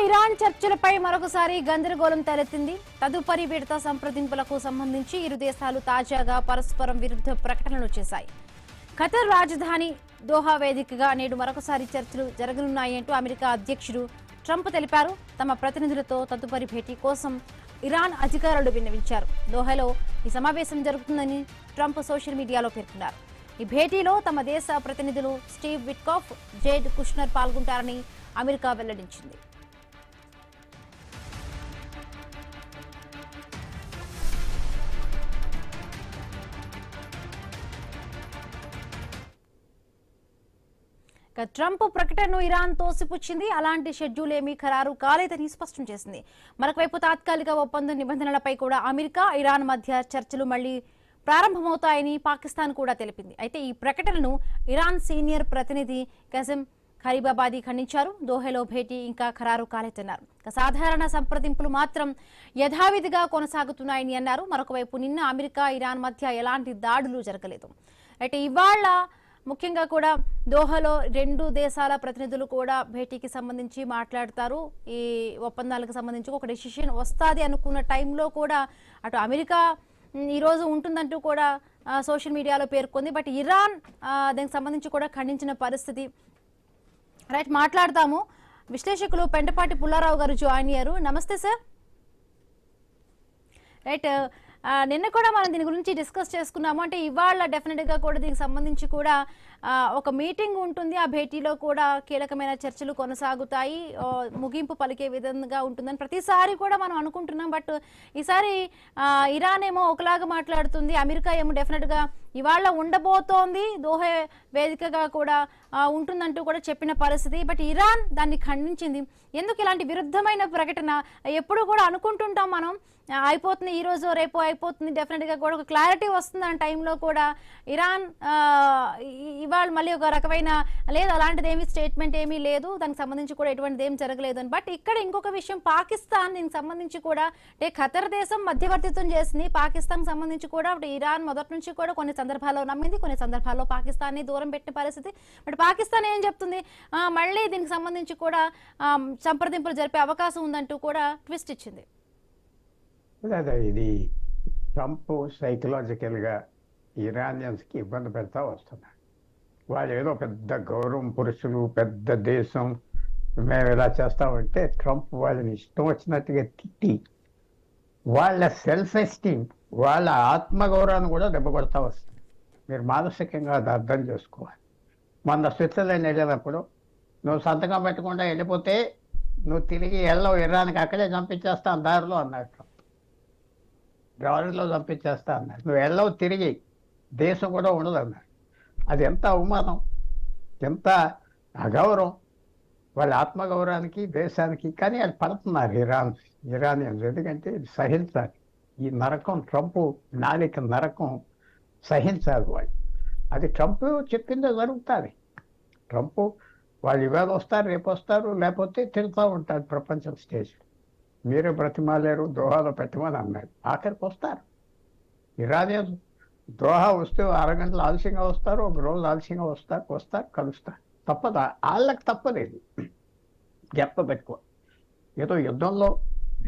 Iran చర్చలపై మరొకసారి గందరగోళం తలెత్తింది. తదుపరి విడత సంప్రదింపులకు సంబంధించి ఇరు దేశాలు తాజాగా పరస్పరం విరుద్ధ ప్రకటనలు చేశాయి. ఖతర్ రాజధాని దోహా వేదికగా నేడు మరొకసారి చర్చలు జరగనున్నాయంటూ అమెరికా అధ్యక్షుడు ట్రంప్ తెలిపారు. తమ ప్రతినిధులతో తదుపరి భేటీ కోసం ఇరాన్ అధికారులు విన్నవించారు. దోహాలో ఈ సమావేశం జరుగుతుందని ట్రంప్ సోషల్ మీడియాలో పేర్కొన్నారు. ఈ భేటీలో తమ దేశ ప్రతినిధులు స్టీవ్ విట్కాఫ్, జేడ్ కుష్నర్ పాల్గొంటారని అమెరికా వెల్లడించింది. ట్రంప్ ప్రకటనను ఇరాన్ తోసిపుచ్చింది. అలాంటి షెడ్యూల్ ఏమీ ఖరారు కాలేదని స్పష్టం చేసింది. మరొకవైపు తాత్కాలిక ఒప్పంద నిబంధనలపై కూడా అమెరికా, ఇరాన్ మధ్య చర్చలు మళ్లీ ప్రారంభమవుతాయని పాకిస్తాన్ కూడా తెలిపింది. అయితే ఈ ప్రకటనను ఇరాన్ సీనియర్ ప్రతినిధి కసిం ఖరీబాబాదీ ఖండించారు. దోహాలో భేటీ ఇంకా ఖరారు కాలేదన్నారు. సాధారణ సంప్రదింపులు మాత్రం యథావిధిగా కొనసాగుతున్నాయని అన్నారు. మరొకవైపు నిన్న అమెరికా, ఇరాన్ మధ్య ఎలాంటి దాడులు జరగలేదు. అయితే ఇవాళ ముఖ్యంగా కూడా దోహాలో రెండు దేశాల ప్రతినిధులు కూడా భేటీకి సంబంధించి మాట్లాడతారు. ఈ ఒప్పందాలకు సంబంధించి ఒక డెసిషన్ వస్తుంది అనుకున్న టైంలో కూడా అటు అమెరికా ఈరోజు ఉంటుందంటూ కూడా సోషల్ మీడియాలో పేర్కొంది. బట్ ఇరాన్ దానికి సంబంధించి కూడా ఖండించిన పరిస్థితి. రైట్, మాట్లాడతాము. విశ్లేషకులు పెంటపాటి పుల్లారావు గారు జాయిన్ అయ్యారు. నమస్తే సార్. రైట్, నిన్న కూడా మనం దీని గురించి డిస్కస్ చేసుకున్నాము. అంటే ఇవాళ డెఫినెట్గా కూడా దీనికి సంబంధించి కూడా ఒక మీటింగ్ ఉంటుంది. ఆ భేటీలో కూడా కీలకమైన చర్చలు కొనసాగుతాయి, ముగింపు పలికే విధంగా ఉంటుందని ప్రతిసారి కూడా మనం అనుకుంటున్నాం. బట్ ఈసారి ఇరాన్ ఏమో ఒకలాగా మాట్లాడుతుంది, అమెరికా ఏమో డెఫినెట్గా ఇవాళ ఉండబోతోంది, దోహా వేదికగా కూడా ఉంటుందంటూ కూడా చెప్పిన పరిస్థితి. బట్ ఇరాన్ దాన్ని ఖండించింది. ఎందుకు ఇలాంటి విరుద్ధమైన ప్రకటన? ఎప్పుడు కూడా అనుకుంటుంటాం మనం అయిపోతుంది, ఈ రోజు రేపు అయిపోతుంది, డెఫినెట్గా కూడా ఒక క్లారిటీ వస్తుంది అన్న టైంలో కూడా ఇరాన్ ఇవాళ మళ్ళీ ఒక రకమైన లేదు, అలాంటిది ఏమీ స్టేట్మెంట్ ఏమీ లేదు, దానికి సంబంధించి కూడా ఎటువంటిది ఏం జరగలేదు అని. బట్ ఇక్కడ ఇంకొక విషయం, పాకిస్తాన్ దీనికి సంబంధించి కూడా అంటే ఖతర్ దేశం మధ్యవర్తిత్వం చేసింది. పాకిస్తాన్ సంబంధించి కూడా ఇరాన్ మొదటి నుంచి కూడా కొన్ని సందర్భాల్లో నమ్మింది, కొన్ని సందర్భాల్లో పాకిస్తాన్ని దూరం పెట్టిన పరిస్థితి. బట్ పాకిస్తాన్ ఏం చెప్తుంది, మళ్ళీ దీనికి సంబంధించి కూడా సంప్రదింపులు జరిపే అవకాశం ఉందంటూ కూడా ట్విస్ట్ ఇచ్చింది. అదే ఇది ట్రంప్ సైకలాజికల్గా ఇరానియన్స్కి ఇబ్బంది పెడతా వస్తున్నారు. వాళ్ళు ఏదో పెద్ద గౌరవం పురుషులు, పెద్ద దేశం, మేము ఇలా చేస్తామంటే ట్రంప్ వాళ్ళని ఇష్టం వచ్చినట్టుగా తిట్టి వాళ్ళ సెల్ఫ్ ఎస్టీమ్, వాళ్ళ ఆత్మగౌరవాన్ని కూడా దెబ్బ కొడతా వస్తుంది. మీరు మానసికంగా అది అర్థం చేసుకోవాలి. మొన్న స్విట్జర్లాండ్ వెళ్ళినప్పుడు నువ్వు సంతకం పెట్టకుండా వెళ్ళిపోతే నువ్వు తిరిగి వెళ్ళవు, ఇరాన్కి అక్కడే చంపించేస్తాను దారిలో అన్నట్టు, దారిలో చంపించేస్తా అన్నారు. నువ్వు వెళ్ళవు, తిరిగి దేశం కూడా ఉండదు అన్నారు. అది ఎంత అవమానం, ఎంత అగౌరవం వాళ్ళ ఆత్మగౌరవానికి, దేశానికి. కానీ అది పడుతున్నారు ఇరానియన్స్. ఎందుకంటే ఇది సహించాలి, ఈ నరకం, ట్రంప్ నాలిక నరకం సహించాలి వాళ్ళు. అది ట్రంప్ చెప్పిందే జరుగుతుంది. ట్రంప్ వాళ్ళు ఇవాళ వస్తారు, రేపు వస్తారు, లేకపోతే తిరుగుతూ ఉంటారు ప్రపంచం స్టేజ్. మీరే బ్రతిమాలేరు, దోహాలో పెట్టమని అన్నాడు. ఆఖరికి వస్తారు ఇరానియన్స్. దోహా వస్తే అరగంటలు ఆలస్యంగా వస్తారు, ఒక రోజు ఆలస్యంగా వస్తారు కలుస్తారు. తప్పదు, వాళ్ళకి తప్పలేదు. గెప్ప పెట్టుకో, ఏదో యుద్ధంలో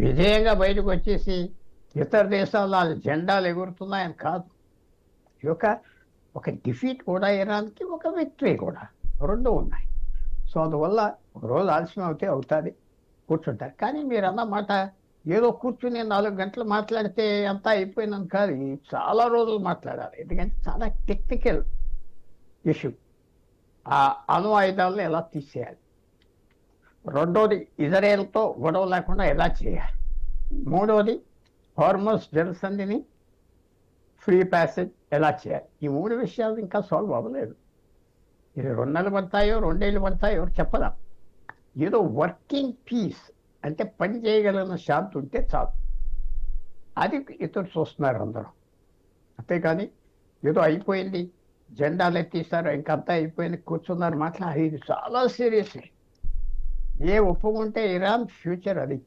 విజయంగా బయటకు వచ్చేసి ఇతర దేశాల్లో వాళ్ళ జెండాలు ఎగురుతున్నాయని కాదు. ఒక డిఫీట్ కూడా ఇరాన్కి, ఒక విక్టరీ కూడా, రెండు ఉన్నాయి. సో అందువల్ల ఒక రోజు ఆలస్యం అవుతుంది, కూర్చుంటారు. కానీ మీరు అన్నమాట ఏదో కూర్చుని 4 గంటలు మాట్లాడితే అంతా అయిపోయిందని కాదు, చాలా రోజులు మాట్లాడాలి. ఎందుకంటే చాలా టెక్నికల్ ఇష్యూ. ఆ అణు ఆయుధాలను ఎలా తీసేయాలి, రెండోది ఇజ్రాయెల్తో గొడవ లేకుండా ఎలా చేయాలి, మూడోది హార్మోస్ జలసంధిని ఫ్రీ ప్యాసేజ్ ఎలా చేయాలి. ఈ 3 విషయాలు ఇంకా సాల్వ్ అవ్వలేదు. ఇది 2 నెలలు పడతాయో 2 ఏళ్ళు పడతాయో చెప్పదాం. ఏదో వర్కింగ్ పీస్ అంటే పని చేయగలిగిన శాంతి ఉంటే చాలు. అది ఇతరులు చూస్తున్నారు అందరూ. అంతేకాని ఏదో అయిపోయింది, జెండాలు ఎత్తేస్తారు, ఇంకంతా అయిపోయింది, కూర్చున్నారు మాట్లాడి. ఇది చాలా సీరియస్. ఏ ఒప్పుకుంటే ఇరాన్ ఫ్యూచర్ అది.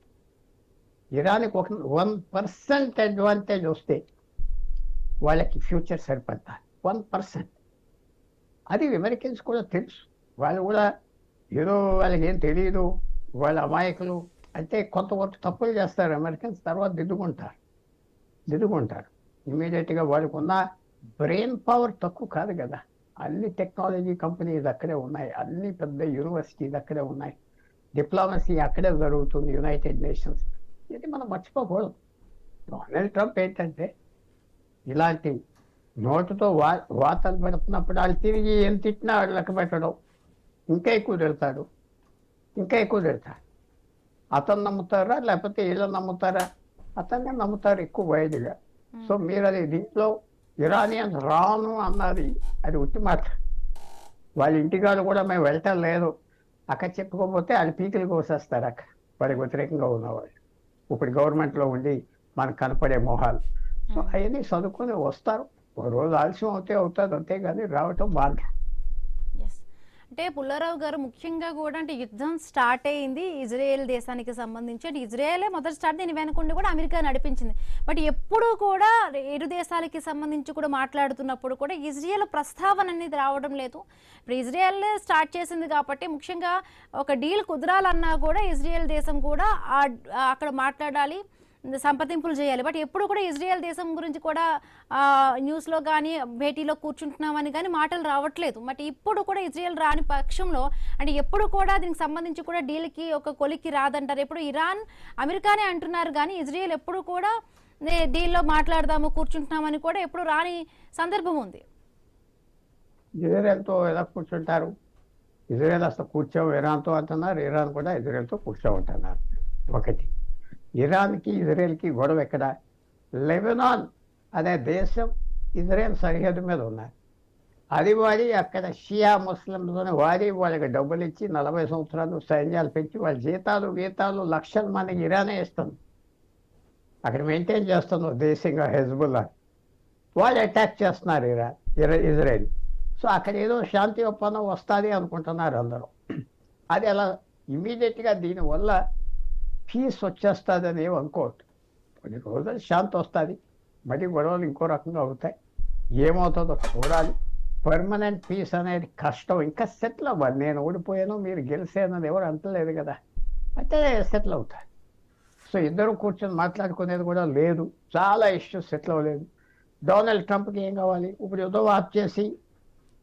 ఇరాన్కి 1% అడ్వాంటేజ్ వస్తే వాళ్ళకి ఫ్యూచర్ సరిపడతారు. 1%. అది అమెరికన్స్ కూడా తెలుసు. వాళ్ళు కూడా ఏదో వాళ్ళకి ఏం తెలియదు, వాళ్ళ అమాయకులు అంటే కొంత తప్పులు చేస్తారు అమెరికన్స్, తర్వాత దిద్దుకుంటారు ఇమీడియట్గా. వాళ్ళకు ఉన్న బ్రెయిన్ పవర్ తక్కువ కాదు కదా. అన్ని టెక్నాలజీ కంపెనీస్ అక్కడే ఉన్నాయి, అన్ని పెద్ద యూనివర్సిటీస్ అక్కడే ఉన్నాయి, డిప్లొమసీ అక్కడే జరుగుతుంది, యునైటెడ్ నేషన్స్. ఇది మనం మర్చిపోకూడదు. డొనాల్డ్ ట్రంప్ ఏంటంటే ఇలాంటి నోటుతో వార్తలు పెడుతున్నప్పుడు వాళ్ళు తిరిగి ఏం తిట్టినా వాళ్ళు లెక్క పెట్టడం, ఇంకా ఎక్కువ తిడతాడు. అతను నమ్ముతారా లేకపోతే వీళ్ళు నమ్ముతారా? అతన్నే నమ్ముతారు ఎక్కువ వైద్యుగా. సో మీరు అది దీంట్లో ఇరానియన్స్ రాను అన్నది అది ఉట్టి మాట. వాళ్ళ ఇంటికాడు కూడా మేము వెళ్ళటం లేదు అక్కడ చెప్పుకోకపోతే వాళ్ళు పీకిలు కోసేస్తారు అక్కడ వాడికి వ్యతిరేకంగా ఉన్నవాళ్ళు. ఇప్పుడు గవర్నమెంట్లో ఉండి మనకు కనపడే మొహాలు. సో అవన్నీ చదువుకొని వస్తారు. ఒక రోజు ఆలస్యం అవుతుంది అంతేగాని రావటం బాధ. అంటే పుల్లారావు గారు ముఖ్యంగా కూడా అంటే యుద్ధం స్టార్ట్ అయింది ఇజ్రాయెల్ దేశానికి సంబంధించి. అంటే ఇజ్రాయెలే మొదటి స్టార్ట్, దీని వెనకుండా కూడా అమెరికా నడిపించింది. బట్ ఎప్పుడు కూడా ఇరు దేశాలకి సంబంధించి కూడా మాట్లాడుతున్నప్పుడు కూడా ఇజ్రాయెల్ ప్రస్తావన అనేది రావడం లేదు. ఇప్పుడు ఇజ్రాయెల్ స్టార్ట్ చేసింది కాబట్టి ముఖ్యంగా ఒక డీల్ కుదరాలన్నా కూడా ఇజ్రాయెల్ దేశం కూడా అక్కడ మాట్లాడాలి, సంప్రదింపులు చేయాలి. బట్ ఎప్పుడు కూడా ఇజ్రాయెల్ దేశం గురించి కూడా న్యూస్లో కానీ భేటీలో కూర్చుంటున్నామని కానీ మాటలు రావట్లేదు. బట్ ఇప్పుడు కూడా ఇజ్రాయెల్ రాని పక్షంలో అంటే ఎప్పుడు కూడా దీనికి సంబంధించి కూడా డీల్కి ఒక కొలిక్కి రాదంటారు. ఎప్పుడు ఇరాన్ అమెరికానే అంటున్నారు కానీ ఇజ్రాయెల్ ఎప్పుడు కూడా డీల్లో మాట్లాడదాము కూర్చుంటున్నామని కూడా ఎప్పుడు రాని సందర్భం ఉంది. ఇజ్రాయెల్తో ఎలా కూర్చుంటారు? ఇజ్రాయెల్ అసలు కూర్చోవు ఇరాన్తో అంటున్నారు, ఇరాన్ కూడా ఇజ్రాయెల్తో కూర్చోమంటున్నారు. ఒకటి, ఇరాన్కి ఇజ్రాయెల్కి గొడవ ఎక్కడ? లెబనాన్ అనే దేశం ఇజ్రాయెల్ సరిహద్దు మీద ఉన్నారు. అది వాడి అక్కడ షియా ముస్లింలతోనే వాడి వాళ్ళకి డబ్బులు ఇచ్చి 40 సంవత్సరాలు సైన్యాలు పెంచి వాళ్ళ జీతాలు లక్షల మందికి ఇరానే ఇస్తుంది. అక్కడ మెయింటైన్ చేస్తున్న దేశంగా హెజ్బుల్లా వాళ్ళు అటాక్ చేస్తున్నారు ఇజ్రాయెల్. సో అక్కడ ఏదో శాంతి ఒప్పందం వస్తుంది అనుకుంటున్నారు అందరూ. అది అలా ఇమీడియట్గా దీనివల్ల పీస్ వచ్చేస్తుంది అని ఏమి అనుకోవద్దు. కొన్ని రోజులు శాంతి వస్తుంది, మరి గొడవలు ఇంకో రకంగా అవుతాయి. ఏమవుతుందో చూడాలి. పర్మనెంట్ పీస్ అనేది కష్టం. ఇంకా సెటిల్ అవ్వాలి. నేను ఓడిపోయాను మీరు గెలిచానని ఎవరు అంటలేదు కదా, అంటే సెటిల్ అవుతాయి. సో ఇద్దరు కూర్చొని మాట్లాడుకునేది కూడా లేదు. చాలా ఇష్యూస్ సెటిల్ అవ్వలేదు. డొనాల్డ్ ట్రంప్కి ఏం కావాలి? ఇప్పుడు యుద్ధం ఆఫ్ చేసి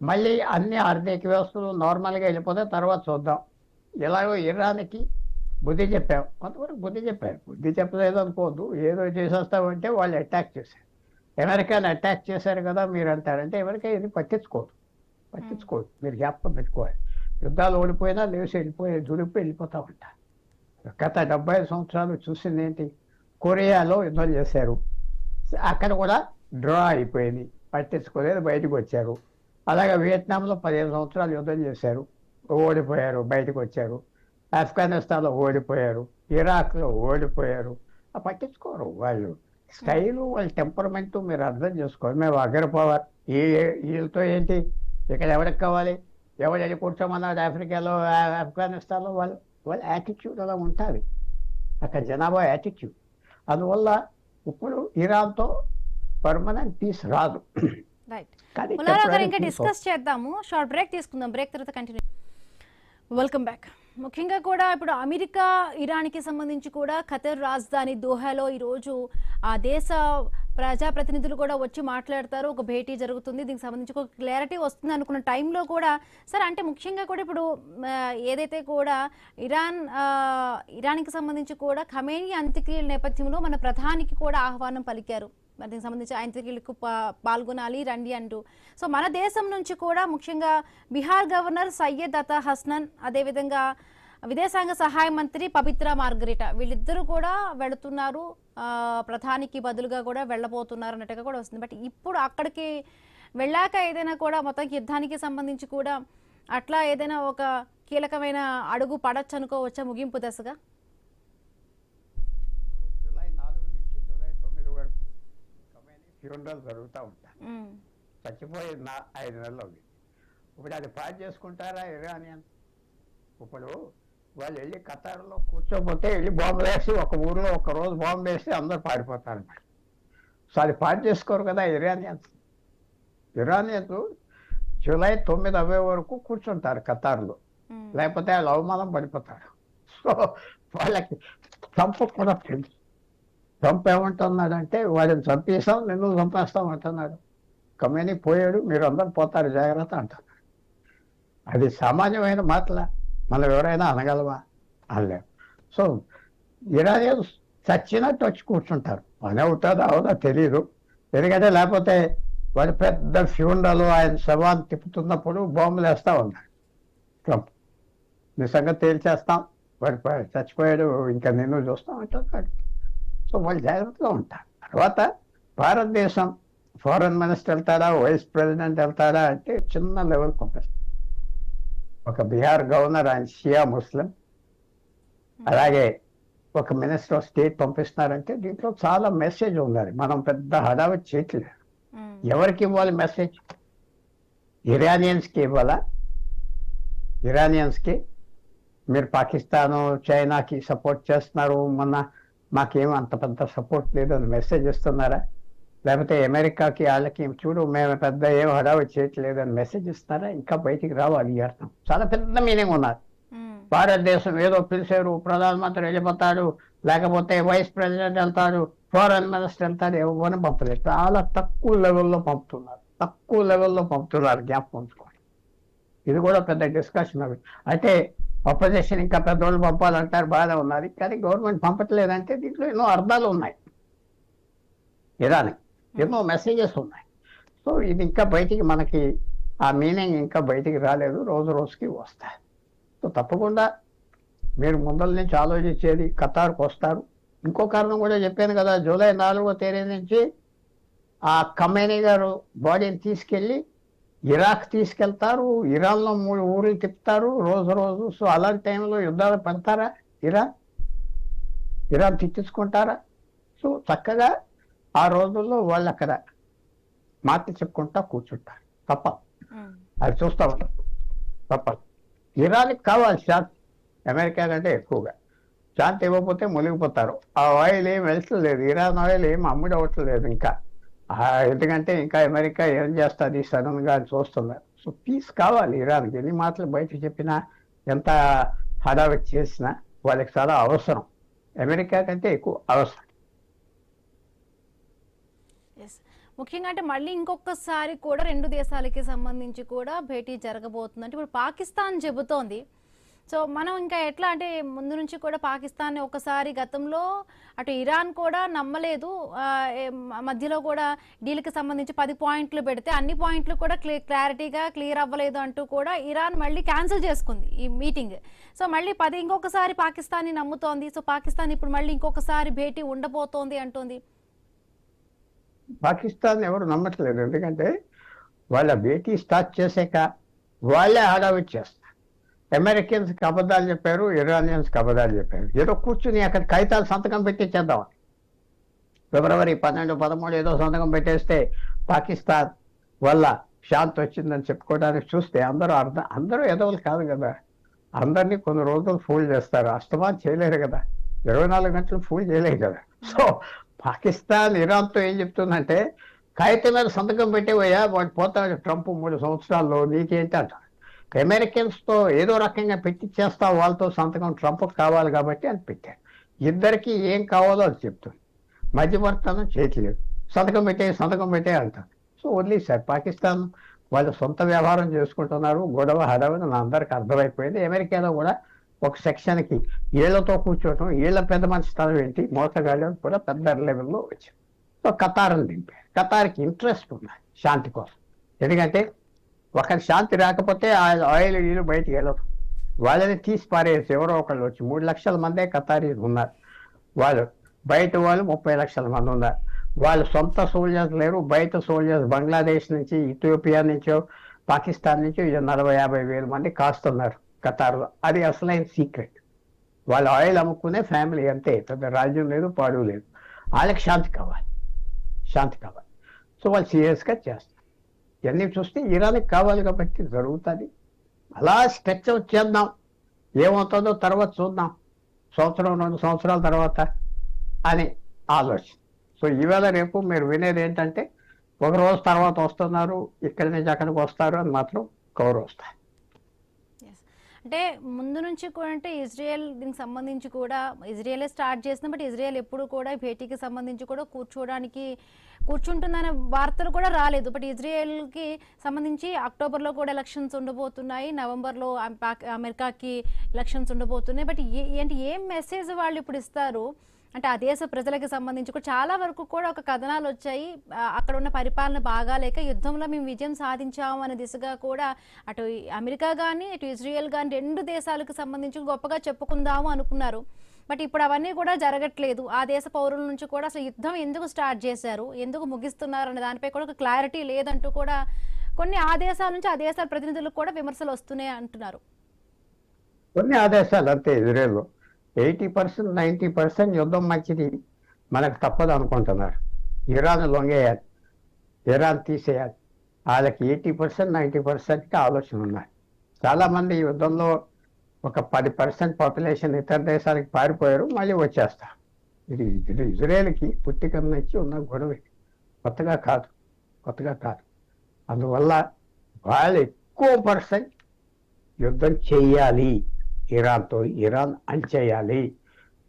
మళ్ళీ అన్ని ఆర్థిక వ్యవస్థలు నార్మల్గా వెళ్ళిపోతే తర్వాత చూద్దాం. ఎలాగో ఇరాన్కి బుద్ధి చెప్పాం, కొంతవరకు బుద్ధి చెప్పారు. బుద్ధి చెప్పలేదు అనుకోవద్దు. ఏదో చేసేస్తామంటే వాళ్ళు అటాక్ చేశారు. అమెరికాని అటాక్ చేశారు కదా మీరు అంటారంటే అమెరికా ఇది పట్టించుకోదు. మీరు జ్ఞాపకం పెట్టుకోవాలి. యుద్ధాలు ఓడిపోయినా లేచి వెళ్ళిపోతూ ఉంటారు. గత 75 సంవత్సరాలు చూసింది ఏంటి? కొరియాలో యుద్ధం చేశారు, అక్కడ కూడా డ్రా అయిపోయింది, పట్టించుకోలేదు, బయటకు వచ్చారు. అలాగే వియత్నాంలో 15 సంవత్సరాలు యుద్ధం చేశారు, ఓడిపోయారు, బయటకు వచ్చారు. ఆఫ్ఘనిస్తాన్లో ఓడిపోయారు, ఇరాక్లో ఓడిపోయారు. పట్టించుకోరు వాళ్ళు. స్టైలు వాళ్ళ టెంపర్మెంట్ మీరు అర్థం చేసుకోవాలి. మేము అగ్రపవర్ వీళ్ళతో ఏంటి? ఇక్కడ ఎవరికి కావాలి? ఎవరు వెళ్ళి కూర్చోమన్నారు? ఆఫ్రికాలో ఆఫ్ఘనిస్తాన్లో వాళ్ళ యాటిట్యూడ్ అలా ఉంటుంది. అక్కడ జనాభా యాటిట్యూడ్. అందువల్ల ఇప్పుడు ఇరాన్తో పర్మనెంట్ పీస్ రాదు. ఇంకా డిస్కస్ చేద్దాము. షార్ట్ బ్రేక్ తీసుకుందాం. బ్రేక్ తర్వాత కంటిన్యూ. Welcome back. ముఖ్యంగా కూడా ఇప్పుడు అమెరికా ఇరాన్కి సంబంధించి కూడా ఖతర్ రాజధాని దోహాలో ఈరోజు ఆ దేశ ప్రజాప్రతినిధులు కూడా వచ్చి మాట్లాడతారు. ఒక భేటీ జరుగుతుంది, దీనికి సంబంధించి ఒక క్లారిటీ వస్తుంది అనుకున్న టైంలో కూడా సార్ అంటే ముఖ్యంగా కూడా ఇప్పుడు ఏదైతే కూడా ఇరాన్కి సంబంధించి కూడా ఖమేనీ అంత్యక్రియల నేపథ్యంలో మన ప్రధానికి కూడా ఆహ్వానం పలికారు. మరి దీనికి సంబంధించి అంత్యక్రియలకు పాల్గొనాలి రండి అంటూ. సో మన దేశం నుంచి కూడా ముఖ్యంగా బీహార్ గవర్నర్ సయ్యద్ అతా హసన్, అదేవిధంగా విదేశాంగ సహాయ మంత్రి పవిత్ర మార్గరిటా వీళ్ళిద్దరూ కూడా వెళుతున్నారు, ప్రధానికి బదులుగా కూడా వెళ్ళబోతున్నారు అన్నట్టుగా కూడా వస్తుంది. బట్ ఇప్పుడు అక్కడికి వెళ్ళాక ఏదైనా కూడా మొత్తం యుద్ధానికి సంబంధించి కూడా అట్లా ఏదైనా ఒక కీలకమైన అడుగు పడచ్చు అనుకోవచ్చా ముగింపు దశగా? జూలై 4 నుంచి జూలై 9 వరకు ఫ్యూనరల్ జరుగుతూ ఉంటాయి. చచ్చిపోయి 5 నెలలు అవుతుంది. ఇప్పుడు అది పాస్ చేసుకుంటారా ఇరానియన్? ఇప్పుడు వాళ్ళు వెళ్ళి ఖతార్లో కూర్చోపోతే వెళ్ళి బాంబు వేసి ఒక ఊర్లో ఒక రోజు బాంబు వేసి అందరూ పారిపోతారు. సో అది పాస్ చేసుకోరు కదా ఇరానియన్స్. జూలై 9 అవే వరకు కూర్చుంటారు ఖతార్లో, లేకపోతే వాళ్ళు అవమానం పడిపోతారు. సో వాళ్ళకి ట్రంప్ కూడా తెలుసు. ట్రంప్ ఏమంటున్నాడంటే వాడిని చంపేస్తాం, నిన్ను చంపేస్తాం అంటున్నాడు. కమ్మని పోయాడు, మీరు అందరు పోతారు జాగ్రత్త అంటున్నాడు. అది సామాన్యమైన మాటల మనం ఎవరైనా అనగలమా? అనలేం. సో ఇరానియన్స్ చచ్చినట్టు వచ్చి కూర్చుంటారు. పని అవుతుందా అవుదా తెలియదు. ఎందుకంటే లేకపోతే వాడు పెద్ద ఫ్యూనరల్ ఆయన శవాన్ని తిప్పుతున్నప్పుడు బాంబులు వేస్తూ ఉన్నాడు ట్రంప్. నిజంగా తేల్చేస్తాం, వాడు చచ్చిపోయాడు, ఇంకా నిన్ను చూస్తాం అంటున్నాడు. సో వాళ్ళు జాగ్రత్తగా ఉంటారు. తర్వాత భారతదేశం ఫారెన్ మినిస్టర్ వెళ్తారా, వైస్ ప్రెసిడెంట్ వెళ్తారా అంటే చిన్న లెవెల్ పంపిస్తారు. ఒక బీహార్ గవర్నర్, ఆయన షియా ముస్లిం, అలాగే ఒక మినిస్టర్ ఆఫ్ స్టేట్ పంపిస్తున్నారంటే దీంట్లో చాలా మెసేజ్ ఉండాలి. మనం పెద్ద హడావిడి చేయట్లేదు. ఎవరికి ఇవ్వాలి మెసేజ్? ఇరానియన్స్కి ఇవ్వాలా? ఇరానియన్స్కి మీరు పాకిస్తాను చైనాకి సపోర్ట్ చేస్తున్నారు, మొన్న మాకేం అంత పెద్ద సపోర్ట్ లేదు అని మెసేజ్ ఇస్తున్నారా? లేకపోతే అమెరికాకి వాళ్ళకి చూడు మేము పెద్ద ఏం హడావిడి చేయట్లేదు అని మెసేజ్ ఇస్తున్నారా? ఇంకా బయటికి రావాలి ఈ అర్థం. చాలా పెద్ద మీనింగ్ ఉన్నారు. భారతదేశం ఏదో పిలిచారు, ప్రధానమంత్రి వెళ్ళిపోతాడు, లేకపోతే వైస్ ప్రెసిడెంట్ వెళ్తాడు, ఫారెన్ మినిస్టర్ వెళ్తాడు, ఎవరిని పంపలేదు. చాలా తక్కువ లెవెల్లో పంపుతున్నారు. జ్ఞాపకం ఉంచుకోండి. ఇది కూడా పెద్ద డిస్కషన్ అవి. అయితే అపోజిషన్ ఇంకా పెద్దోళ్ళు పంపాలంటారు, బాగా ఉన్నది. కానీ గవర్నమెంట్ పంపట్లేదంటే దీంట్లో ఎన్నో అర్థాలు ఉన్నాయి. ఇరానికి ఎన్నో మెసేజెస్ ఉన్నాయి. సో ఇది ఇంకా బయటికి మనకి ఆ మీనింగ్ ఇంకా బయటికి రాలేదు, రోజు రోజుకి వస్తాయి. సో తప్పకుండా మీరు ముందల నుంచి ఆలోచించేది ఖతార్కి వస్తారు. ఇంకో కారణం కూడా చెప్పాను కదా, జూలై 4వ తేదీ నుంచి ఆ ఖమేనీ గారు బాడీని తీసుకెళ్ళి ఇరాక్ తీసుకెళ్తారు. ఇరాన్లో 3 ఊర్లు తిప్పుతారు రోజు. సో అలాంటి టైంలో యుద్ధాలు పెడతారా? ఇరాన్ తిట్టించుకుంటారా? సో చక్కగా ఆ రోజుల్లో వాళ్ళు అక్కడ మాట చెప్పుకుంటా కూర్చుంటారు. తప్పదు, అది చూస్తా ఉంటారు. తప్పదు. ఇరాన్కి కావాలి శాంతి, అమెరికా కంటే ఎక్కువగా. శాంతి ఇవ్వకపోతే మునిగిపోతారు. ఆ ఆయిల్ ఏం వెళ్తలేదు, ఇరాన్ ఆయిల్ ఏం అమ్ముడు అవ్వట్లేదు ఇంకా. ఎందుకంటే ఇంకా అమెరికా ఏం చేస్తుంది సడన్ గా చూస్తున్నారు. సో పీస్ కావాలి ఇరాన్కి. ఎన్ని మాటలు బయట చెప్పినా, ఎంత హడావిడి చేసినా వాళ్ళకి చాలా అవసరం. అమెరికా కంటే ఎక్కువ అవసరం. ముఖ్యంగా అంటే మళ్ళీ ఇంకొకసారి కూడా 2 దేశాలకి సంబంధించి కూడా భేటీ జరగబోతుంది. అంటే ఇప్పుడు పాకిస్తాన్ చెబుతోంది. సో మనం ఇంకా ఎట్లా అంటే ముందు నుంచి కూడా పాకిస్తాన్ ఒకసారి గతంలో అటు ఇరాన్ కూడా నమ్మలేదు. మధ్యలో కూడా డీల్కి సంబంధించి 10 పాయింట్లు పెడితే అన్ని పాయింట్లు కూడా క్లియర్ అవ్వలేదు అంటూ కూడా ఇరాన్ మళ్ళీ క్యాన్సిల్ చేసుకుంది ఈ మీటింగ్. సో మళ్ళీ ఇంకొకసారి పాకిస్తాన్ని నమ్ముతోంది. సో పాకిస్తాన్ ఇప్పుడు మళ్ళీ ఇంకొకసారి భేటీ ఉండబోతోంది అంటుంది. పాకిస్తాన్ ఎవరు నమ్మట్లేదు. ఎందుకంటే వాళ్ళ భేటీ స్టార్ట్ చేసాక వాళ్ళే హడావిడి చేస్తారు. అమెరికన్స్కి అబద్ధాలు చెప్పారు, ఇరానియన్స్కి అబద్ధాలు చెప్పారు. ఏదో కూర్చుని అక్కడ కాగితాలు సంతకం పెట్టించేద్దామని ఫిబ్రవరి 12, 13 ఏదో సంతకం పెట్టేస్తే పాకిస్తాన్ వల్ల శాంతి వచ్చిందని చెప్పుకోవడానికి చూస్తే అందరూ ఎదవలు కాదు కదా. అందరినీ కొన్ని రోజులు ఫూల్ చేస్తారు. అస్తమాన్ చేయలేరు కదా, 24 గంటలు ఫూల్ చేయలేరు కదా. సో పాకిస్తాన్ ఇరాన్తో ఏం చెప్తుందంటే, కాగితం మీద సంతకం పెట్టేవయ్యా, వాడు పోతాడు ట్రంప్ 3 సంవత్సరాల్లో, నీకేంటి అంట. అమెరికన్స్తో ఏదో రకంగా పెట్టిచ్చేస్తావు వాళ్ళతో సంతకం, ట్రంప్ కావాలి కాబట్టి అని పెట్టారు. ఇద్దరికి ఏం కావాలో అది చెప్తుంది. మధ్యవర్తనం చేయట్లేదు. సంతకం పెట్టే అంటారు. సో వదిలేశారు. పాకిస్తాన్ వాళ్ళు సొంత వ్యవహారం చేసుకుంటున్నారు. గొడవ హడావిడి అందరికి అర్థమైపోయింది. అమెరికాలో కూడా ఒక సెక్షన్కి ఏళ్లతో కూర్చోవటం, ఏళ్ల పెద్ద మనిషి స్థలం ఏంటి, మోసగాళ్ళు కూడా పెద్ద లెవెల్లో వచ్చారు. సో ఖతార్ని దింపారు. ఖతార్కి ఇంట్రెస్ట్ ఉన్నాయి శాంతి కోసం. ఎందుకంటే ఒకరి శాంతి రాకపోతే ఆ ఆయిల్ బయటికి వెళ్ళదు. వాళ్ళని తీసి పారేసి ఎవరో ఒకళ్ళు వచ్చి 3 లక్షల మందే ఖతారీలు ఉన్నారు. వాళ్ళు 30 లక్షల మంది ఉన్నారు. వాళ్ళు సొంత సోల్జర్స్ లేరు, బయట సోల్జర్స్ బంగ్లాదేశ్ నుంచి, ఇథియోపియా నుంచో, పాకిస్తాన్ నుంచో 40-50 వేల మంది కాస్తున్నారు ఖతార్లో. అది అసలైన సీక్రెట్. వాళ్ళు ఆయిల్ అమ్ముకునే ఫ్యామిలీ అంతే, పెద్ద రాజ్యం లేదు, పాడు లేదు. వాళ్ళకి శాంతి కావాలి. సో వాళ్ళు సీరియస్గా చేస్తారు. ఇవన్నీ చూస్తే ఇరాన్కి కావాలి కాబట్టి జరుగుతుంది. అలా స్ట్రెచ్ అవుట్ చేద్దాం, ఏమవుతుందో తర్వాత చూద్దాం, 1-2 సంవత్సరాల తర్వాత అని ఆలోచన. సో ఈవేళ రేపు మీరు వినేది ఏంటంటే, 1 రోజు తర్వాత వస్తున్నారు, ఇక్కడి నుంచి అక్కడికి వస్తారు అని మాత్రం కౌరు వస్తాయి. అంటే ముందు నుంచి కూడా అంటే ఇజ్రాయెల్ దీనికి సంబంధించి కూడా ఇజ్రాయెలే స్టార్ట్ చేసింది. బట్ ఇజ్రాయెల్ ఎప్పుడు కూడా ఈ భేటీకి సంబంధించి కూడా కూర్చుంటుందనే వార్తలు కూడా రాలేదు. బట్ ఇజ్రాయెల్కి సంబంధించి అక్టోబర్లో కూడా ఎలక్షన్స్ ఉండబోతున్నాయి, నవంబర్లో అమెరికాకి ఎలక్షన్స్ ఉండబోతున్నాయి. బట్ ఏంటి ఏం మెసేజ్ వాళ్ళు ఇప్పుడు ఇస్తారు అంటే ఆ దేశ ప్రజలకి సంబంధించి కూడా చాలా వరకు కూడా ఒక కథనాలు వచ్చాయి. అక్కడ ఉన్న పరిపాలన బాగాలేక యుద్ధంలో మేము విజయం సాధించాము అనే దిశగా కూడా అటు అమెరికా కానీ ఇటు ఇజ్రాయెల్ కానీ రెండు దేశాలకు సంబంధించి గొప్పగా చెప్పుకుందాము అనుకున్నారు. బట్ ఇప్పుడు అవన్నీ కూడా జరగట్లేదు. ఆ దేశ పౌరుల నుంచి కూడా అసలు యుద్ధం ఎందుకు స్టార్ట్ చేశారు, ఎందుకు ముగిస్తున్నారు అనే దానిపై కూడా ఒక క్లారిటీ లేదంటూ కూడా కొన్ని ఆ దేశాల నుంచి ఆ దేశాల ప్రతినిధులకు కూడా విమర్శలు వస్తున్నాయి అంటున్నారు. కొన్ని ఆదేశాలు అంతే. ఇజ్రాయెల్లో 80% 90% యుద్ధం మంచిది, మనకు తప్పదు అనుకుంటున్నారు. ఇరాన్ లొంగేయాలి, ఇరాన్ తీసేయాలి. వాళ్ళకి 80% 90% ఆలోచన ఉన్నాయి. చాలామంది ఈ యుద్ధంలో ఒక 10% పాపులేషన్ ఇతర దేశాలకు పారిపోయారు, మళ్ళీ వచ్చేస్తారు. ఇది ఇజ్రాయెల్కి పుట్టిక నుంచి ఉన్న గొడవ, కొత్తగా కాదు. అందువల్ల వాళ్ళు ఎక్కువ పర్సెంట్ యుద్ధం చేయాలి ఇరాన్తో, ఇరాన్ అణచేయాలి,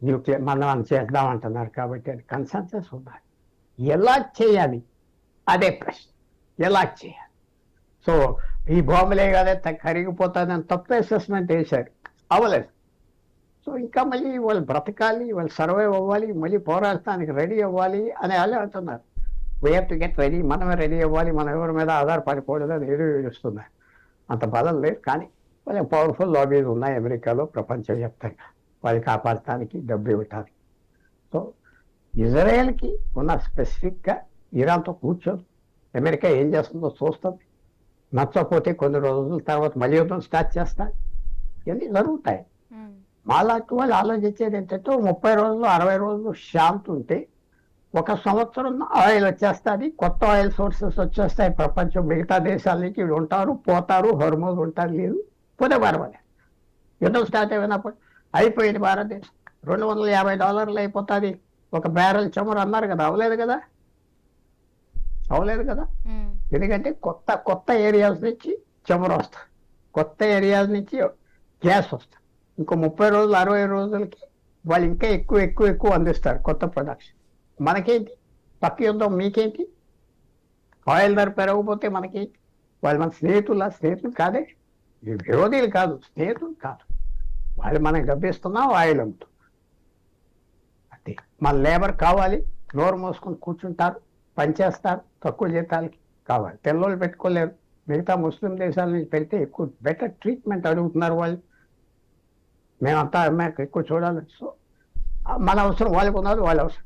న్యూక్లియర్ మనం అణచేద్దామంటున్నారు. కాబట్టి అది కన్సెన్సస్ ఉన్నారు. ఎలా చేయాలి అదే ప్రశ్న, ఎలా చేయాలి. సో ఈ బాంబులే కదా కరిగిపోతుందని తప్పు అసెస్మెంట్ వేశారు, అవ్వలేదు. సో ఇంకా మళ్ళీ వాళ్ళు బ్రతకాలి, వాళ్ళు సర్వైవ్ అవ్వాలి, మళ్ళీ పోరాడటానికి రెడీ అవ్వాలి అని వాళ్ళే అంటున్నారు. We have to get ready, మనమే రెడీ అవ్వాలి, మనం ఎవరి మీద ఆధారపడిపోవడం అని ఏదో ఏడుస్తున్నారు. అంత బలం లేదు, కానీ వాళ్ళ పవర్ఫుల్ లాబీస్ ఉన్నాయి అమెరికాలో, ప్రపంచవ్యాప్తంగా వాళ్ళు కాపాడటానికి, డబ్బు ఇవ్వటానికి. సో ఇజ్రాయెల్కి ఉన్న స్పెసిఫిక్గా ఇరాన్తో కూర్చొని అమెరికా ఏం చేస్తుందో చూస్తుంది. నచ్చకపోతే కొన్ని రోజుల తర్వాత మళ్ళీ యుద్ధం స్టార్ట్ చేస్తారు. ఇవన్నీ జరుగుతాయి. మాలాంటి వాళ్ళు ఆలోచించేది ఏంటంటే 30 రోజులు 60 రోజులు శాంతి ఉంటే 1 సంవత్సరం ఆయిల్ వచ్చేస్తుంది, కొత్త ఆయిల్ సోర్సెస్ వచ్చేస్తాయి. ప్రపంచం మిగతా దేశాల నుంచి వీళ్ళు ఉంటారు, పోతారు, హోర్మోజ్ ఉంటారు, లేదు పోతే పర్వాలేదు. యుద్ధం స్టార్ట్ అయినప్పుడు అయిపోయింది భారతదేశం, $250 అయిపోతుంది ఒక బ్యారెల్ చమురు అన్నారు కదా, అవలేదు కదా. ఎందుకంటే కొత్త ఏరియాస్ నుంచి చమురు వస్తుంది, కొత్త ఏరియాస్ నుంచి గ్యాస్ వస్తుంది. ఇంకో 30 రోజులు 60 రోజులకి వాళ్ళు ఇంకా ఎక్కువ అందిస్తారు కొత్త ప్రొడక్షన్. మనకేంటి పక్క యుద్ధం, మీకేంటి? ఆయిల్ ధర పెరగకపోతే మనకేంటి? వాళ్ళు మన స్నేహితులు కాదే, విరోధులు కాదు, స్నేహితులు కాదు. వాళ్ళు మనం గబ్బిస్తున్నాం, ఆయిల్ అమ్ముతున్నాం అంతే. మన లేబర్ కావాలి, నోరు మోసుకొని కూర్చుంటారు, పనిచేస్తారు, తక్కువ జీతాలకి కావాలి. తెల్లోళ్ళు పెట్టుకోలేరు. మిగతా ముస్లిం దేశాల నుంచి పెడితే ఎక్కువ బెటర్ ట్రీట్మెంట్ అడుగుతున్నారు వాళ్ళు. మేమంతా అమ్మాయికి ఎక్కువ చూడాలి. సో మన అవసరం వాళ్ళకు ఉన్నది, వాళ్ళ అవసరం.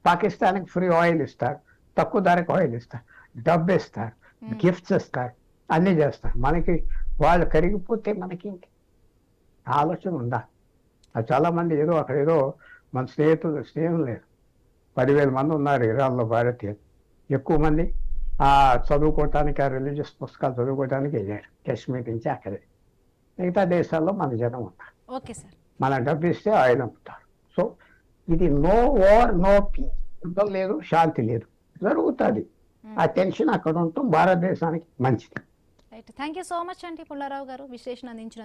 పాకిస్తాన్కి ఫ్రీ ఆయిల్ ఇస్తారు, తక్కువ ధరకు ఆయిల్ ఇస్తారు, డబ్బు ఇస్తారు, గిఫ్ట్స్ ఇస్తారు, అన్నీ చేస్తారు. మనకి వాళ్ళు కరిగిపోతే మనకి ఆలోచన ఉండాలి. అది చాలామంది ఏదో మన స్నేహం లేదు. 10,000 మంది ఉన్నారు ఇరాన్లో భారతీయులు. ఎక్కువ మంది చదువుకోవటానికి, ఆ రిలీజియస్ పుస్తకాలు చదువుకోవటానికి వెళ్ళారు కాశ్మీర్ నుంచి అక్కడే. మిగతా దేశాల్లో మన జనం ఉన్నారు. ఓకే సార్, మన డబ్బు ఇస్తే ఆయన అమ్ముతారు. సో ఇది నో వార్ నో పీస్, యుద్ధం లేదు, శాంతి లేదు, జరుగుతుంది. ఆ టెన్షన్ అక్కడ ఉండటం భారతదేశానికి మంచిది. Right. Thank you so much అండి పుల్లారావు గారు విశ్లేషణ అందించినందుకు.